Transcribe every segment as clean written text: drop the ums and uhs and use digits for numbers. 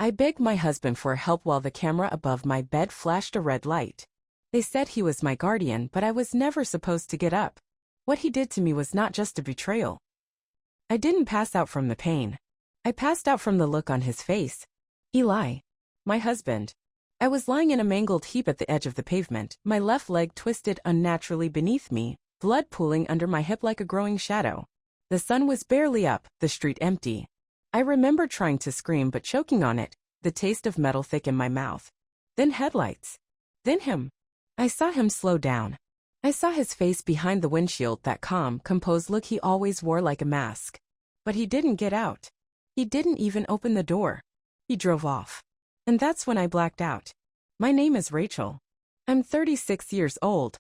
I begged my husband for help while the camera above my bed flashed a red light. They said he was my guardian, but I was never supposed to get up. What he did to me was not just a betrayal. I didn't pass out from the pain. I passed out from the look on his face. Eli. My husband. I was lying in a mangled heap at the edge of the pavement, my left leg twisted unnaturally beneath me, blood pooling under my hip like a growing shadow. The sun was barely up, the street empty. I remember trying to scream but choking on it, the taste of metal thick in my mouth. Then headlights. Then him. I saw him slow down. I saw his face behind the windshield, that calm, composed look he always wore like a mask. But he didn't get out. He didn't even open the door. He drove off. And that's when I blacked out. My name is Rachel. I'm 36 years old.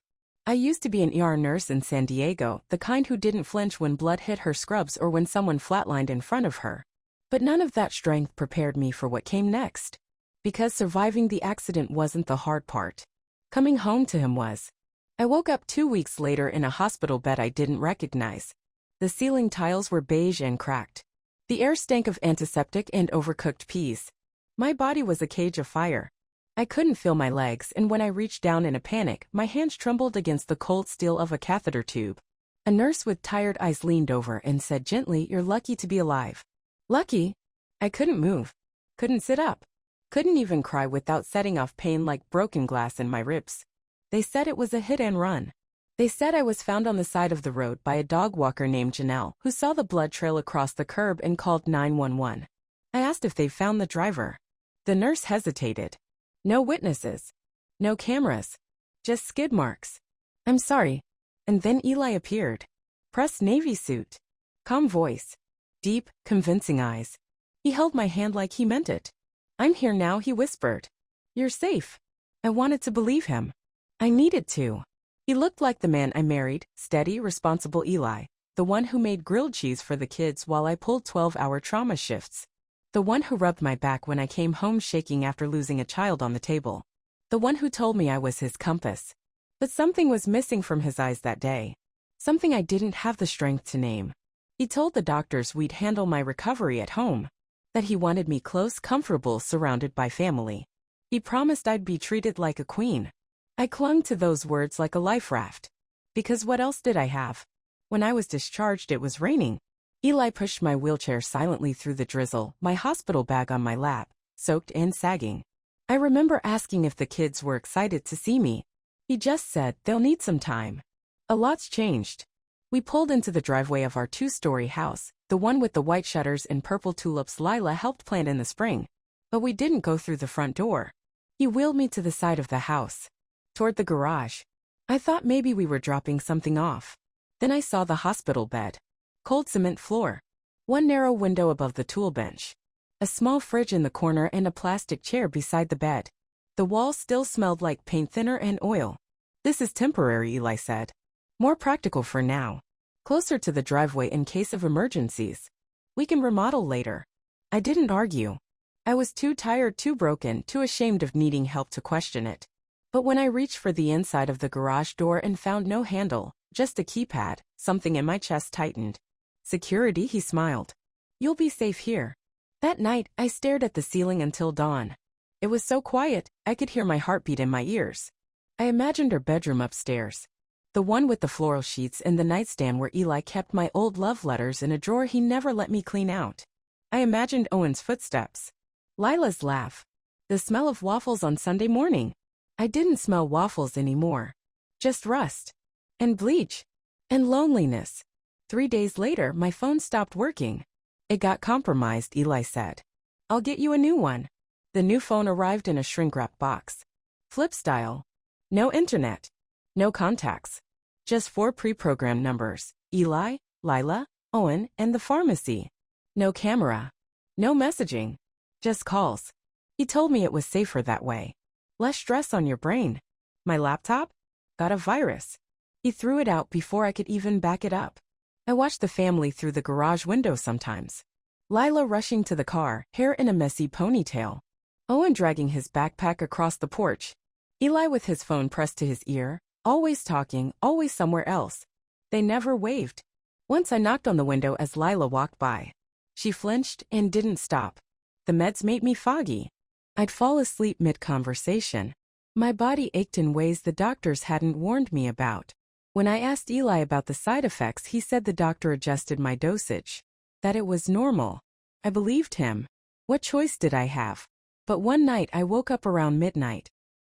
I used to be an ER nurse in San Diego, the kind who didn't flinch when blood hit her scrubs or when someone flatlined in front of her. But none of that strength prepared me for what came next. Because surviving the accident wasn't the hard part. Coming home to him was. I woke up 2 weeks later in a hospital bed I didn't recognize. The ceiling tiles were beige and cracked. The air stank of antiseptic and overcooked peas. My body was a cage of fire. I couldn't feel my legs, and when I reached down in a panic, my hands trembled against the cold steel of a catheter tube. A nurse with tired eyes leaned over and said gently, "You're lucky to be alive." Lucky? I couldn't move. Couldn't sit up. Couldn't even cry without setting off pain like broken glass in my ribs. They said it was a hit and run. They said I was found on the side of the road by a dog walker named Janelle, who saw the blood trail across the curb and called 911. I asked if they found the driver. The nurse hesitated. No witnesses. No cameras. Just skid marks. I'm sorry. And then Eli appeared. Pressed navy suit. Calm voice. Deep, convincing eyes. He held my hand like he meant it. "I'm here now," he whispered. "You're safe." I wanted to believe him. I needed to. He looked like the man I married, steady, responsible Eli, the one who made grilled cheese for the kids while I pulled 12-hour trauma shifts. The one who rubbed my back when I came home shaking after losing a child on the table. The one who told me I was his compass. But something was missing from his eyes that day. Something I didn't have the strength to name. He told the doctors we'd handle my recovery at home. That he wanted me close, comfortable, surrounded by family. He promised I'd be treated like a queen. I clung to those words like a life raft. Because what else did I have? When I was discharged, it was raining. Eli pushed my wheelchair silently through the drizzle, my hospital bag on my lap, soaked and sagging. I remember asking if the kids were excited to see me. He just said, "They'll need some time." A lot's changed. We pulled into the driveway of our 2-story house, the one with the white shutters and purple tulips Lila helped plant in the spring. But we didn't go through the front door. He wheeled me to the side of the house. Toward the garage. I thought maybe we were dropping something off. Then I saw the hospital bed. Cold cement floor. One narrow window above the tool bench. A small fridge in the corner and a plastic chair beside the bed. The walls still smelled like paint thinner and oil. "This is temporary," Eli said. "More practical for now. Closer to the driveway in case of emergencies. We can remodel later." I didn't argue. I was too tired, too broken, too ashamed of needing help to question it. But when I reached for the inside of the garage door and found no handle, just a keypad, something in my chest tightened. "Security," he smiled. "You'll be safe here." That night, I stared at the ceiling until dawn. It was so quiet, I could hear my heartbeat in my ears. I imagined our bedroom upstairs. The one with the floral sheets and the nightstand where Eli kept my old love letters in a drawer he never let me clean out. I imagined Owen's footsteps. Lila's laugh. The smell of waffles on Sunday morning. I didn't smell waffles anymore. Just rust. And bleach. And loneliness. 3 days later, my phone stopped working. "It got compromised," Eli said. "I'll get you a new one." The new phone arrived in a shrink-wrap box. Flip style. No internet. No contacts. Just 4 pre-programmed numbers. Eli, Lila, Owen, and the pharmacy. No camera. No messaging. Just calls. He told me it was safer that way. Less stress on your brain. My laptop? Got a virus. He threw it out before I could even back it up. I watched the family through the garage window sometimes. Lila rushing to the car, hair in a messy ponytail. Owen dragging his backpack across the porch. Eli with his phone pressed to his ear, always talking, always somewhere else. They never waved. Once I knocked on the window as Lila walked by. She flinched and didn't stop. The meds made me foggy. I'd fall asleep mid-conversation. My body ached in ways the doctors hadn't warned me about. When I asked Eli about the side effects, he said the doctor adjusted my dosage. That it was normal. I believed him. What choice did I have? But one night I woke up around midnight.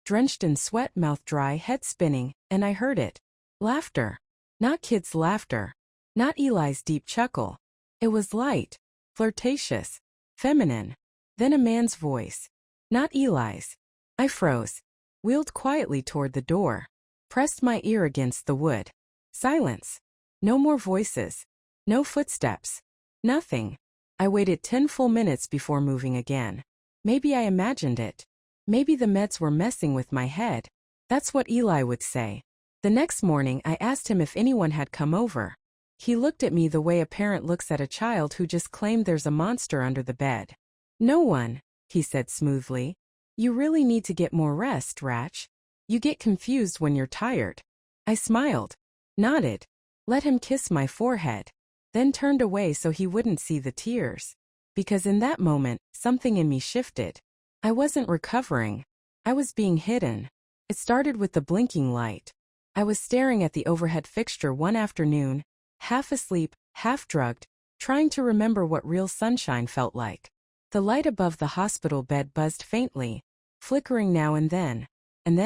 Drenched in sweat, mouth dry, head spinning, and I heard it. Laughter. Not kids' laughter. Not Eli's deep chuckle. It was light, flirtatious, feminine. Then a man's voice. Not Eli's. I froze. Wheeled quietly toward the door. Pressed my ear against the wood. Silence. No more voices. No footsteps. Nothing. I waited 10 full minutes before moving again. Maybe I imagined it. Maybe the meds were messing with my head. That's what Eli would say. The next morning I asked him if anyone had come over. He looked at me the way a parent looks at a child who just claimed there's a monster under the bed. No one, he said smoothly. You really need to get more rest, Ratch. You get confused when you're tired. I smiled, nodded, let him kiss my forehead, then turned away so he wouldn't see the tears. Because in that moment, something in me shifted. I wasn't recovering. I was being hidden. It started with the blinking light. I was staring at the overhead fixture one afternoon, half asleep, half drugged, trying to remember what real sunshine felt like. The light above the hospital bed buzzed faintly, flickering now and then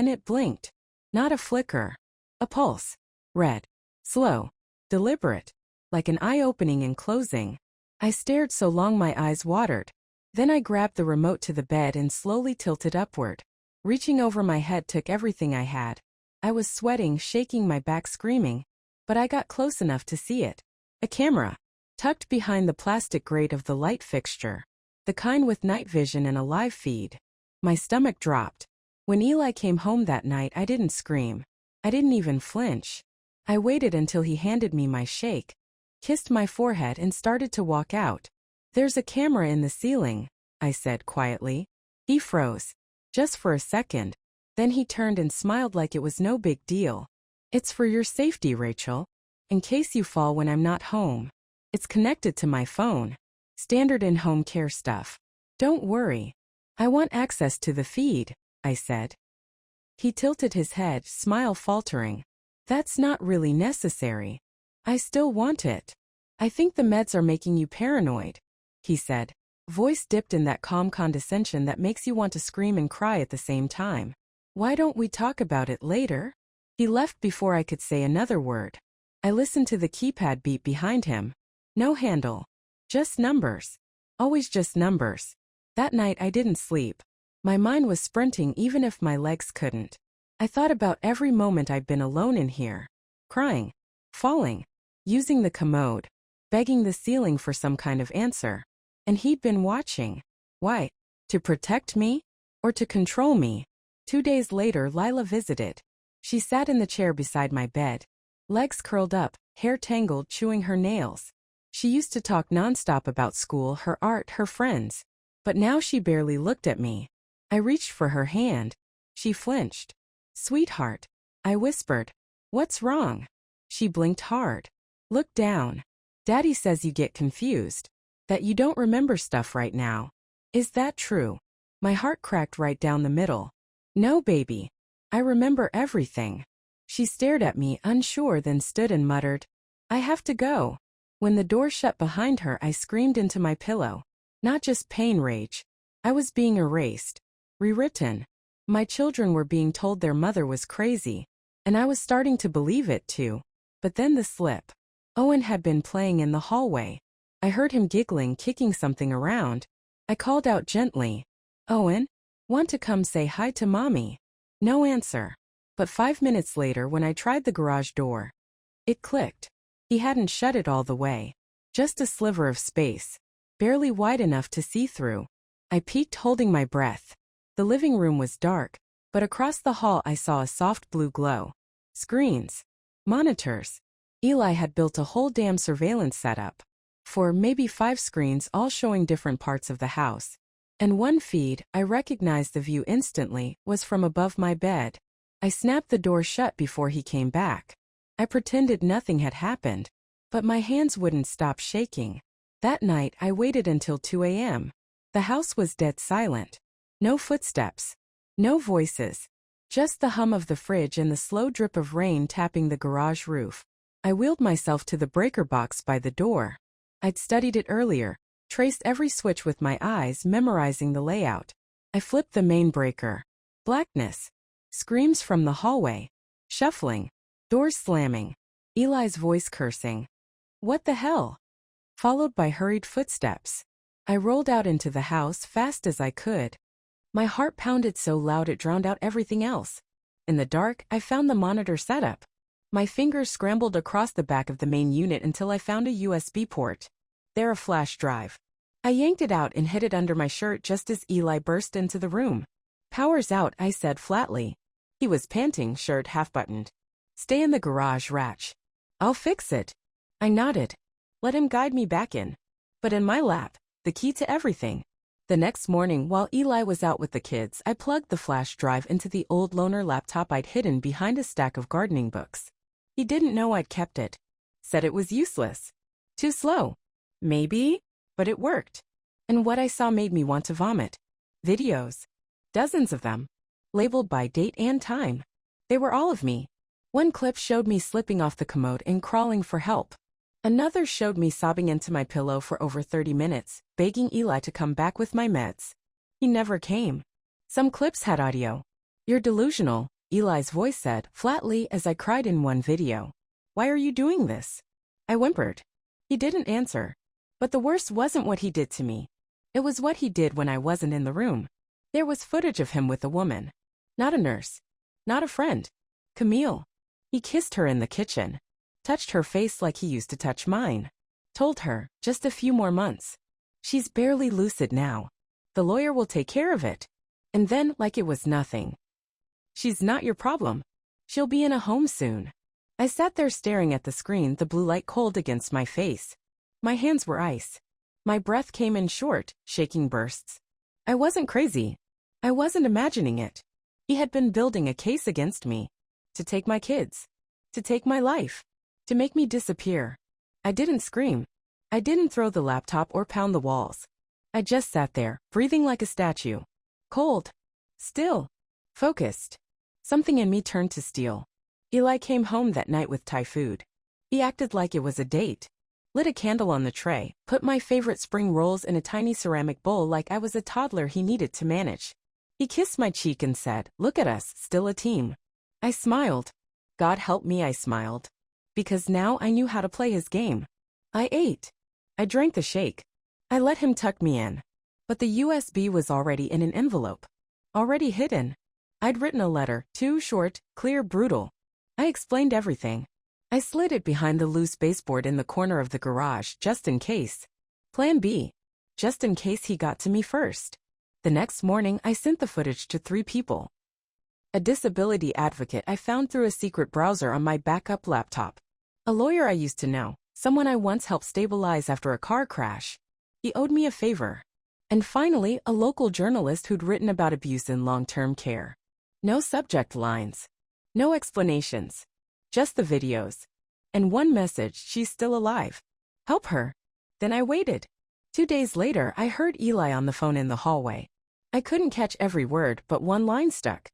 it blinked. Not a flicker. A pulse. Red. Slow. Deliberate. Like an eye opening and closing. I stared so long my eyes watered. Then I grabbed the remote to the bed and slowly tilted upward. Reaching over my head took everything I had. I was sweating, shaking my back, screaming. But I got close enough to see it. A camera. Tucked behind the plastic grate of the light fixture. The kind with night vision and a live feed. My stomach dropped. When Eli came home that night, I didn't scream. I didn't even flinch. I waited until he handed me my shake, kissed my forehead and started to walk out. There's a camera in the ceiling, I said quietly. He froze. Just for a second. Then he turned and smiled like it was no big deal. It's for your safety, Rachel. In case you fall when I'm not home. It's connected to my phone. Standard in-home care stuff. Don't worry. I want access to the feed, I said. He tilted his head, smile faltering. That's not really necessary. I still want it. I think the meds are making you paranoid, he said. Voice dipped in that calm condescension that makes you want to scream and cry at the same time. Why don't we talk about it later? He left before I could say another word. I listened to the keypad beep behind him. No handle. Just numbers. Always just numbers. That night I didn't sleep. My mind was sprinting even if my legs couldn't. I thought about every moment I'd been alone in here. Crying. Falling. Using the commode. Begging the ceiling for some kind of answer. And he'd been watching. Why? To protect me? Or to control me? 2 days later, Lila visited. She sat in the chair beside my bed. Legs curled up, hair tangled, chewing her nails. She used to talk nonstop about school, her art, her friends. But now she barely looked at me. I reached for her hand. She flinched. Sweetheart. I whispered. What's wrong? She blinked hard. Look down. Daddy says you get confused. That you don't remember stuff right now. Is that true? My heart cracked right down the middle. No, baby. I remember everything. She stared at me, unsure, then stood and muttered, I have to go. When the door shut behind her, I screamed into my pillow. Not just pain, rage. I was being erased. Rewritten. My children were being told their mother was crazy. And I was starting to believe it too. But then the slip. Owen had been playing in the hallway. I heard him giggling, kicking something around. I called out gently. Owen? Want to come say hi to Mommy? No answer. But 5 minutes later, when I tried the garage door, it clicked. He hadn't shut it all the way. Just a sliver of space. Barely wide enough to see through. I peeked, holding my breath. The living room was dark, but across the hall I saw a soft blue glow. Screens. Monitors. Eli had built a whole damn surveillance setup. 4, maybe 5 screens, all showing different parts of the house. And one feed, I recognized the view instantly, was from above my bed. I snapped the door shut before he came back. I pretended nothing had happened. But my hands wouldn't stop shaking. That night I waited until 2 a.m. The house was dead silent. No footsteps. No voices. Just the hum of the fridge and the slow drip of rain tapping the garage roof. I wheeled myself to the breaker box by the door. I'd studied it earlier, traced every switch with my eyes, memorizing the layout. I flipped the main breaker. Blackness. Screams from the hallway. Shuffling. Doors slamming. Eli's voice cursing. What the hell? Followed by hurried footsteps. I rolled out into the house fast as I could. My heart pounded so loud it drowned out everything else. In the dark, I found the monitor setup. My fingers scrambled across the back of the main unit until I found a USB port. There, a flash drive. I yanked it out and hid it under my shirt just as Eli burst into the room. Power's out, I said flatly. He was panting, shirt half-buttoned. Stay in the garage, Ratch. I'll fix it. I nodded. Let him guide me back in. But in my lap, the key to everything. The next morning, while Eli was out with the kids, I plugged the flash drive into the old loaner laptop I'd hidden behind a stack of gardening books. He didn't know I'd kept it. Said it was useless. Too slow. Maybe, but it worked. And what I saw made me want to vomit. Videos. Dozens of them. Labeled by date and time. They were all of me. One clip showed me slipping off the commode and crawling for help. Another showed me sobbing into my pillow for over 30 minutes, begging Eli to come back with my meds. He never came. Some clips had audio. You're delusional, Eli's voice said, flatly as I cried in one video. Why are you doing this? I whimpered. He didn't answer. But the worst wasn't what he did to me. It was what he did when I wasn't in the room. There was footage of him with a woman. Not a nurse. Not a friend. Camille. He kissed her in the kitchen. Touched her face like he used to touch mine. Told her, just a few more months. She's barely lucid now. The lawyer will take care of it. And then, like it was nothing. She's not your problem. She'll be in a home soon. I sat there staring at the screen, the blue light cold against my face. My hands were ice. My breath came in short, shaking bursts. I wasn't crazy. I wasn't imagining it. He had been building a case against me. To take my kids. To take my life. To make me disappear. I didn't scream. I didn't throw the laptop or pound the walls. I just sat there, breathing like a statue. Cold. Still. Focused. Something in me turned to steel. Eli came home that night with Thai food. He acted like it was a date. Lit a candle on the tray, put my favorite spring rolls in a tiny ceramic bowl like I was a toddler he needed to manage. He kissed my cheek and said, "Look at us, still a team." I smiled. God help me, I smiled. Because now I knew how to play his game. I ate. I drank the shake. I let him tuck me in. But the USB was already in an envelope. Already hidden. I'd written a letter, too short, clear, brutal. I explained everything. I slid it behind the loose baseboard in the corner of the garage, just in case. Plan B. Just in case he got to me first. The next morning, I sent the footage to 3 people. A disability advocate I found through a secret browser on my backup laptop. A lawyer I used to know, someone I once helped stabilize after a car crash. He owed me a favor. And finally, a local journalist who'd written about abuse in long-term care. No subject lines. No explanations. Just the videos. And one message, she's still alive. Help her. Then I waited. 2 days later, I heard Eli on the phone in the hallway. I couldn't catch every word, but one line stuck.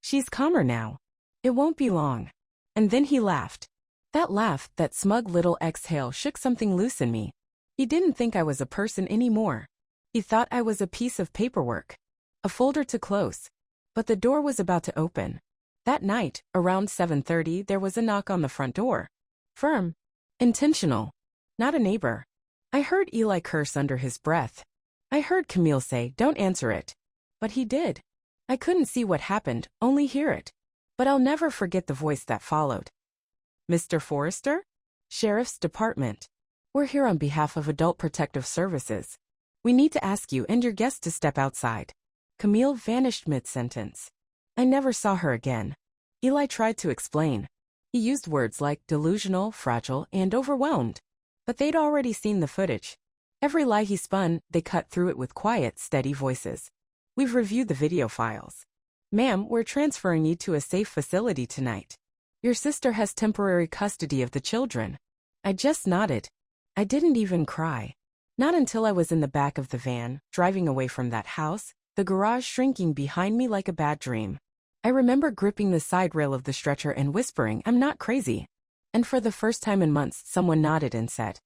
She's calmer now. It won't be long. And then he laughed. That laugh, that smug little exhale shook something loose in me. He didn't think I was a person anymore. He thought I was a piece of paperwork. A folder to close. But the door was about to open. That night, around 7:30, there was a knock on the front door. Firm. Intentional. Not a neighbor. I heard Eli curse under his breath. I heard Camille say, "Don't answer it." But he did. I couldn't see what happened, only hear it. But I'll never forget the voice that followed. "Mr. Forrester? Sheriff's Department. We're here on behalf of Adult Protective Services. We need to ask you and your guests to step outside." Camille vanished mid-sentence. I never saw her again. Eli tried to explain. He used words like delusional, fragile, and overwhelmed. But they'd already seen the footage. Every lie he spun, they cut through it with quiet, steady voices. "We've reviewed the video files. Ma'am, we're transferring you to a safe facility tonight. Your sister has temporary custody of the children." I just nodded. I didn't even cry. Not until I was in the back of the van, driving away from that house, the garage shrinking behind me like a bad dream. I remember gripping the side rail of the stretcher and whispering, "I'm not crazy." And for the first time in months, someone nodded and said,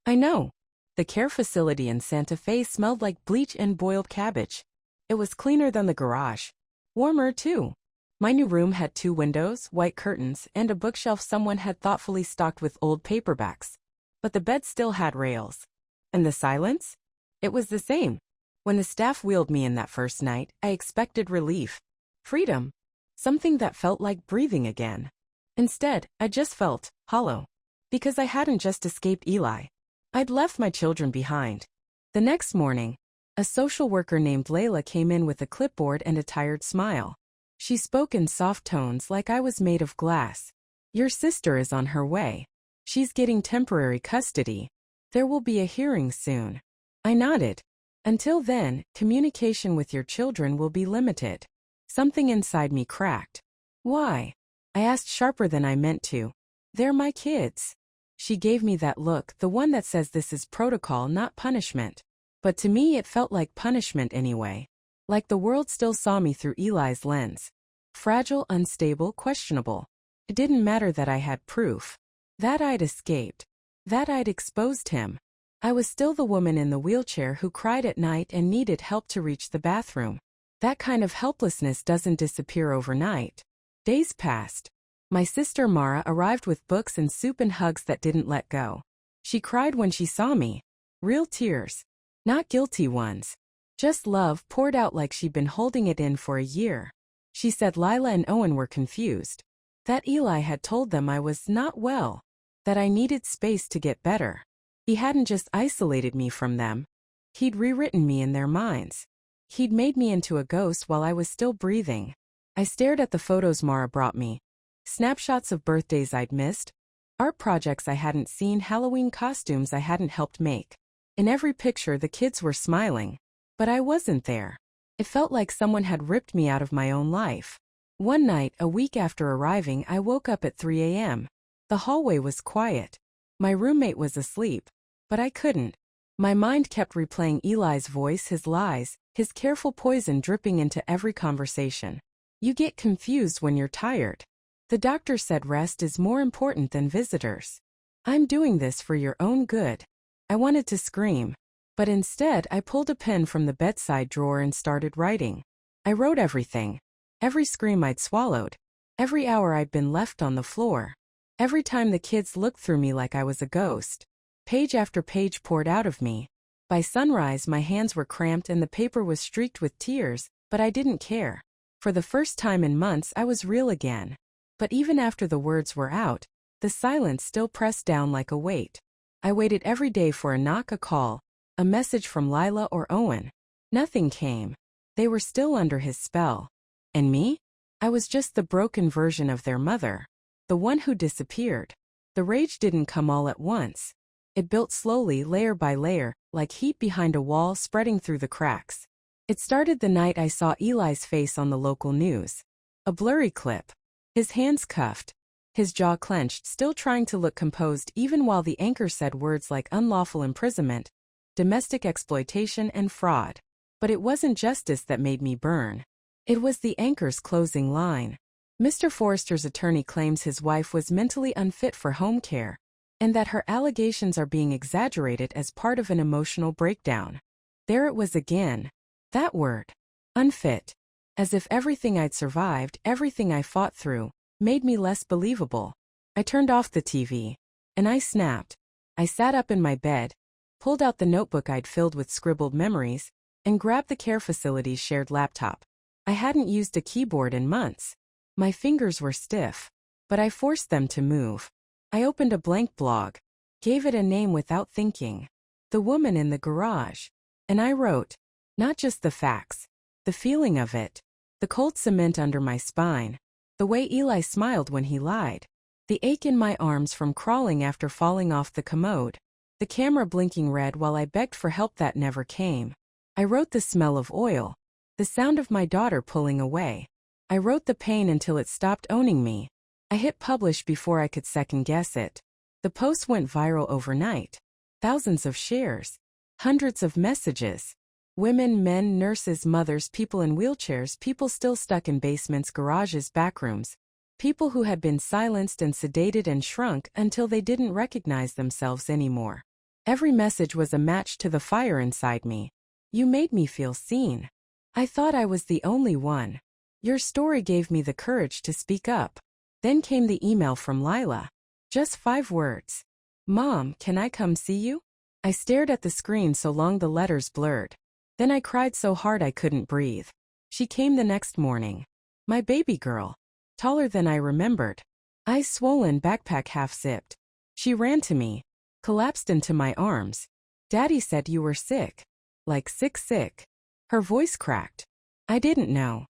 "I know." The care facility in Santa Fe smelled like bleach and boiled cabbage. It was cleaner than the garage. Warmer, too. My new room had 2 windows, white curtains, and a bookshelf someone had thoughtfully stocked with old paperbacks. But the bed still had rails. And the silence? It was the same. When the staff wheeled me in that first night, I expected relief. Freedom. Something that felt like breathing again. Instead, I just felt hollow. Because I hadn't just escaped Eli. I'd left my children behind. The next morning, a social worker named Layla came in with a clipboard and a tired smile. She spoke in soft tones like I was made of glass. "Your sister is on her way. She's getting temporary custody. There will be a hearing soon." I nodded. "Until then, communication with your children will be limited." Something inside me cracked. "Why?" I asked sharper than I meant to. "They're my kids." She gave me that look, the one that says this is protocol, not punishment. But to me it felt like punishment anyway. Like the world still saw me through Eli's lens. Fragile, unstable, questionable. It didn't matter that I had proof. That I'd escaped. That I'd exposed him. I was still the woman in the wheelchair who cried at night and needed help to reach the bathroom. That kind of helplessness doesn't disappear overnight. Days passed. My sister Mara arrived with books and soup and hugs that didn't let go. She cried when she saw me. Real tears. Not guilty ones. Just love poured out like she'd been holding it in for a year. She said Lila and Owen were confused. That Eli had told them I was not well. That I needed space to get better. He hadn't just isolated me from them. He'd rewritten me in their minds. He'd made me into a ghost while I was still breathing. I stared at the photos Mara brought me. Snapshots of birthdays I'd missed. Art projects I hadn't seen, Halloween costumes I hadn't helped make. In every picture the kids were smiling. But I wasn't there. It felt like someone had ripped me out of my own life. One night, a week after arriving, I woke up at 3 a.m. The hallway was quiet. My roommate was asleep. But I couldn't. My mind kept replaying Eli's voice, his lies, his careful poison dripping into every conversation. You get confused when you're tired. The doctor said rest is more important than visitors. I'm doing this for your own good. I wanted to scream. But instead I pulled a pen from the bedside drawer and started writing. I wrote everything. Every scream I'd swallowed. Every hour I'd been left on the floor. Every time the kids looked through me like I was a ghost. Page after page poured out of me. By sunrise my hands were cramped and the paper was streaked with tears, but I didn't care. For the first time in months I was real again. But even after the words were out, the silence still pressed down like a weight. I waited every day for a knock, a call, a message from Lila or Owen. Nothing came. They were still under his spell. And me? I was just the broken version of their mother. The one who disappeared. The rage didn't come all at once. It built slowly, layer by layer, like heat behind a wall spreading through the cracks. It started the night I saw Eli's face on the local news. A blurry clip. His hands cuffed. His jaw clenched, still trying to look composed even while the anchor said words like unlawful imprisonment, domestic exploitation, and fraud. But it wasn't justice that made me burn. It was the anchor's closing line. Mr. Forrester's attorney claims his wife was mentally unfit for home care, and that her allegations are being exaggerated as part of an emotional breakdown. There it was again. That word. Unfit. As if everything I'd survived, everything I fought through, made me less believable. I turned off the TV. And I snapped. I sat up in my bed, pulled out the notebook I'd filled with scribbled memories, and grabbed the care facility's shared laptop. I hadn't used a keyboard in months. My fingers were stiff. But I forced them to move. I opened a blank blog, gave it a name without thinking. The Woman in the Garage. And I wrote. Not just the facts. The feeling of it. The cold cement under my spine. The way Eli smiled when he lied. The ache in my arms from crawling after falling off the commode. The camera blinking red while I begged for help that never came. I wrote the smell of oil. The sound of my daughter pulling away. I wrote the pain until it stopped owning me. I hit publish before I could second guess it. The post went viral overnight. Thousands of shares. Hundreds of messages. Women, men, nurses, mothers, people in wheelchairs, people still stuck in basements, garages, backrooms. People who had been silenced and sedated and shrunk until they didn't recognize themselves anymore. Every message was a match to the fire inside me. You made me feel seen. I thought I was the only one. Your story gave me the courage to speak up. Then came the email from Lila. Just 5 words. Mom, can I come see you? I stared at the screen so long the letters blurred. Then I cried so hard I couldn't breathe. She came the next morning. My baby girl. Taller than I remembered. Eyes swollen, backpack half-zipped. She ran to me. Collapsed into my arms. Daddy said you were sick. Like sick. Her voice cracked. I didn't know.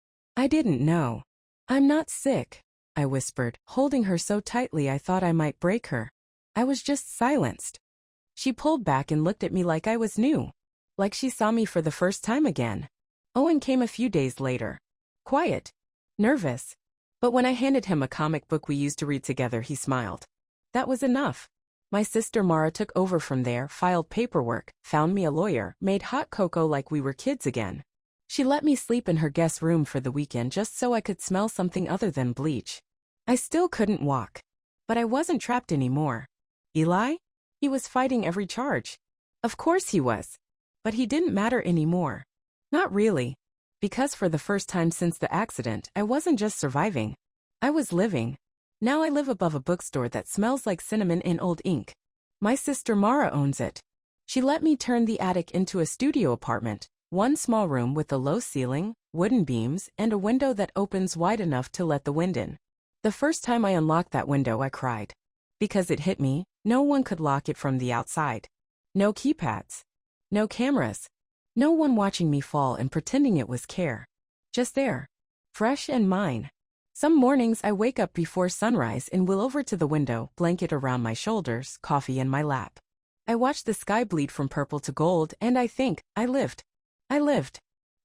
I'm not sick, I whispered, holding her so tightly I thought I might break her. I was just silenced. She pulled back and looked at me like I was new. Like she saw me for the first time again. Owen came a few days later. Quiet. Nervous. But when I handed him a comic book we used to read together, he smiled. That was enough. My sister Mara took over from there, filed paperwork, found me a lawyer, made hot cocoa like we were kids again. She let me sleep in her guest room for the weekend just so I could smell something other than bleach. I still couldn't walk. But I wasn't trapped anymore. Eli? He was fighting every charge. Of course he was. But he didn't matter anymore. Not really. Because for the first time since the accident, I wasn't just surviving. I was living. Now I live above a bookstore that smells like cinnamon and old ink. My sister Mara owns it. She let me turn the attic into a studio apartment, one small room with a low ceiling, wooden beams, and a window that opens wide enough to let the wind in. The first time I unlocked that window, I cried. Because it hit me, no one could lock it from the outside. No keypads. No cameras. No one watching me fall and pretending it was care. Just there. Fresh and mine. Some mornings I wake up before sunrise and will over to the window, blanket around my shoulders, coffee in my lap. I watch the sky bleed from purple to gold and I think, I lived.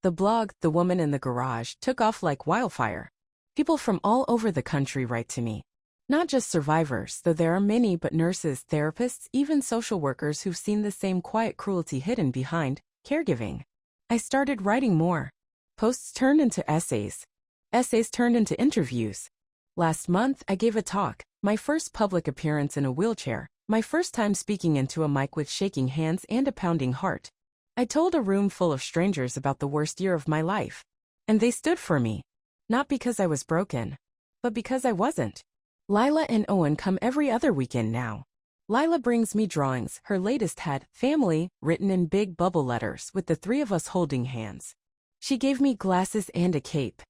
The blog, The Woman in the Garage, took off like wildfire. People from all over the country write to me. Not just survivors, though there are many, but nurses, therapists, even social workers who've seen the same quiet cruelty hidden behind caregiving. I started writing more. Posts turned into essays. Essays turned into interviews. Last month, I gave a talk, my first public appearance in a wheelchair, my first time speaking into a mic with shaking hands and a pounding heart. I told a room full of strangers about the worst year of my life. And they stood for me. Not because I was broken, but because I wasn't. Lila and Owen come every other weekend now. Lila brings me drawings. Her latest had family written in big bubble letters with the 3 of us holding hands. She gave me glasses and a cape.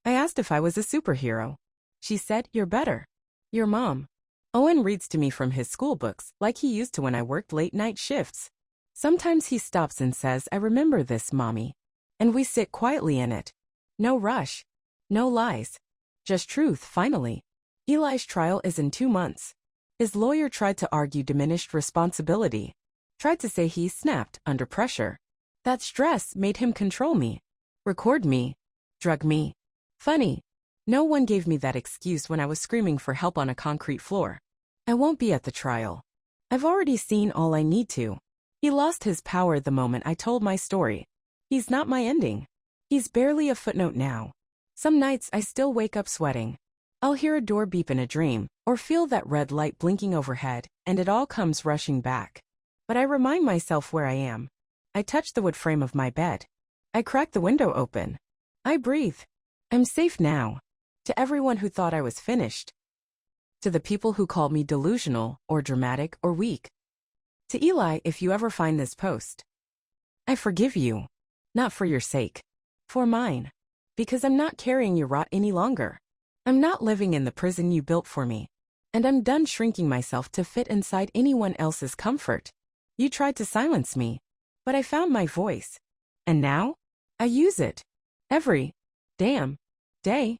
I asked if I was a superhero. She said, "You're better. Your mom." Owen reads to me from his school books, like he used to when I worked late-night shifts. Sometimes he stops and says, "I remember this, Mommy." And we sit quietly in it. No rush. No lies. Just truth, finally. Eli's trial is in 2 months. His lawyer tried to argue diminished responsibility. Tried to say he snapped under pressure. That stress made him control me. Record me. Drug me. Funny. No one gave me that excuse when I was screaming for help on a concrete floor. I won't be at the trial. I've already seen all I need to. He lost his power the moment I told my story. He's not my ending. He's barely a footnote now. Some nights I still wake up sweating. I'll hear a door beep in a dream, or feel that red light blinking overhead, and it all comes rushing back. But I remind myself where I am. I touch the wood frame of my bed. I crack the window open. I breathe. I'm safe now. To everyone who thought I was finished. To the people who called me delusional, or dramatic, or weak. To Eli, if you ever find this post. I forgive you. Not for your sake. For mine. Because I'm not carrying your rot any longer. I'm not living in the prison you built for me. And I'm done shrinking myself to fit inside anyone else's comfort. You tried to silence me. But I found my voice. And now? I use it. Every damn day.